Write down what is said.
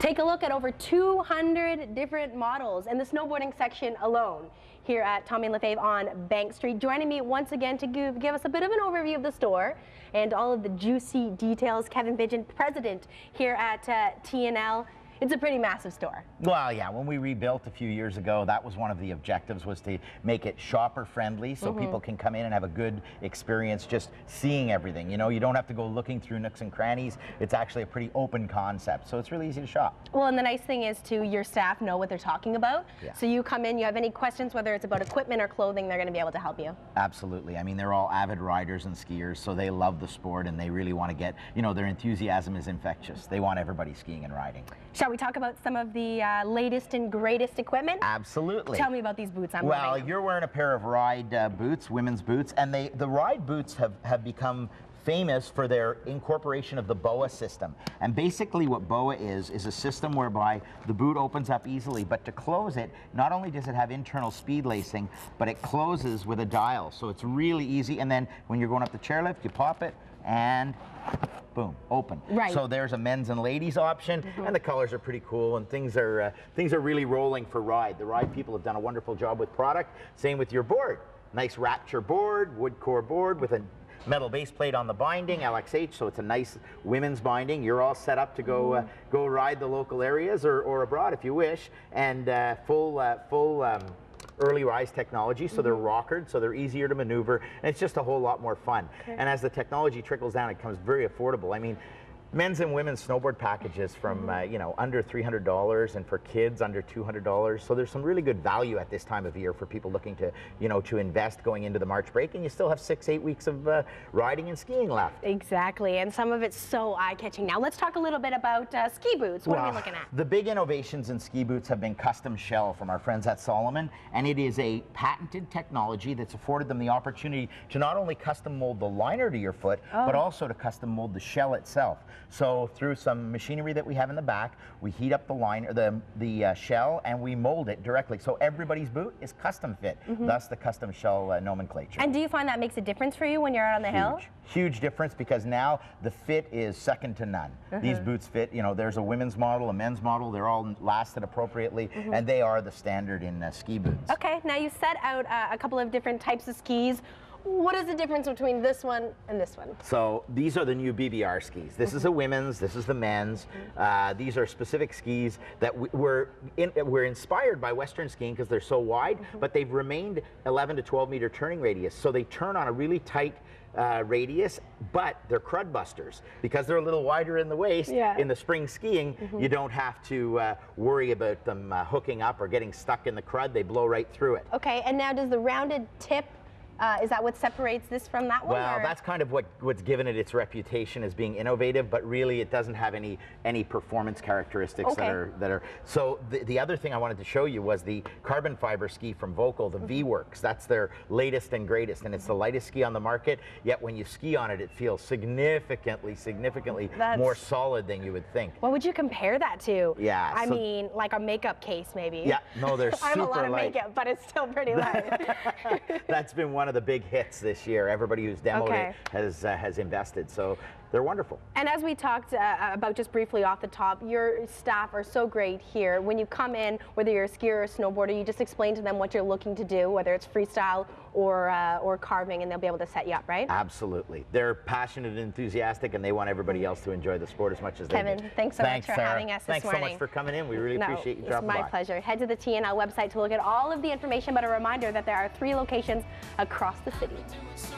Take a look at over 200 different models in the snowboarding section alone here at Tommy Lefebvre on Bank Street. Joining me once again to give us a bit of an overview of the store and all of the juicy details, Kevin Bidgen, president here at T&L. It's a pretty massive store. Well, yeah, when we rebuilt a few years ago, that was one of the objectives, was to make it shopper friendly so people can come in and have a good experience just seeing everything. You know, you don't have to go looking through nooks and crannies. It's actually a pretty open concept, so it's really easy to shop. Well, and the nice thing is too, your staff know what they're talking about. Yeah. So you come in, you have any questions, whether it's about equipment or clothing, they're going to be able to help you. Absolutely. I mean, they're all avid riders and skiers, so they love the sport and they really want to get, you know, their enthusiasm is infectious. They want everybody skiing and riding. Shall we talk about some of the latest and greatest equipment? Absolutely. Tell me about these boots. Well, you're wearing a pair of ride boots, women's boots, and the ride boots have become famous for their incorporation of the BOA system. And basically what BOA is a system whereby the boot opens up easily, but to close it, not only does it have internal speed lacing, but it closes with a dial. So it's really easy, and then when you're going up the chairlift, you pop it, and boom, open. Right. So there's a men's and ladies option, and the colors are pretty cool, and things are really rolling for ride. The ride people have done a wonderful job with product. Same with your board. Nice Rapture board, wood core board with a metal base plate on the binding, LXH, so it's a nice women's binding. You're all set up to go go ride the local areas or abroad if you wish, and full early rise technology, so they're rockered, so they're easier to maneuver, and it's just a whole lot more fun. Okay. And as the technology trickles down, it becomes very affordable. I mean, men's and women's snowboard packages from you know, under $300, and for kids under $200. So there's some really good value at this time of year for people looking to, you know, to invest going into the March break, and you still have 6-8 weeks of riding and skiing left. Exactly, and some of it's so eye-catching. Now let's talk a little bit about ski boots. What are we looking at? The big innovations in ski boots have been custom shell from our friends at Solomon, and it is a patented technology that's afforded them the opportunity to not only custom mold the liner to your foot, but also to custom mold the shell itself. So through some machinery that we have in the back, we heat up the liner, the shell, and we mold it directly. So everybody's boot is custom fit, thus the custom shell nomenclature. And do you find that makes a difference for you when you're out on the hill? Huge difference, because now the fit is second to none. These boots fit, you know, there's a women's model, a men's model, they're all lasted appropriately, and they are the standard in ski boots. Okay, now you set out a couple of different types of skis. What is the difference between this one and this one? So these are the new BBR skis. This is a women's, this is the men's. These are specific skis that were inspired by Western skiing because they're so wide, but they've remained 11 to 12 meter turning radius. So they turn on a really tight radius, but they're crud busters because they're a little wider in the waist. In the spring skiing, you don't have to worry about them hooking up or getting stuck in the crud. They blow right through it. Okay, and now does the rounded tip, is that what separates this from that one? Well, that's kind of what's given it its reputation as being innovative, but really it doesn't have any performance characteristics that are. So the other thing I wanted to show you was the carbon fiber ski from Vocal, the V-Works. That's their latest and greatest, and it's the lightest ski on the market, yet when you ski on it, it feels significantly more solid than you would think. What would you compare that to? Yeah. I mean, like a makeup case, maybe. Yeah, no, they're super light. I have a lot of makeup, but it's still pretty light. That's been one of the big hits this year. Everybody who's demoed it has invested, so they're wonderful. And as we talked about just briefly off the top, your staff are so great here. When you come in, whether you're a skier or a snowboarder, you just explain to them what you're looking to do, whether it's freestyle or carving, and they'll be able to set you up, right? Absolutely. They're passionate and enthusiastic, and they want everybody else to enjoy the sport as much as they do. Kevin, thanks so much for having us this morning. Thanks so much for coming in. We really appreciate you dropping by. It's my pleasure. Head to the T&L website to look at all of the information, but a reminder that there are 3 locations across the city.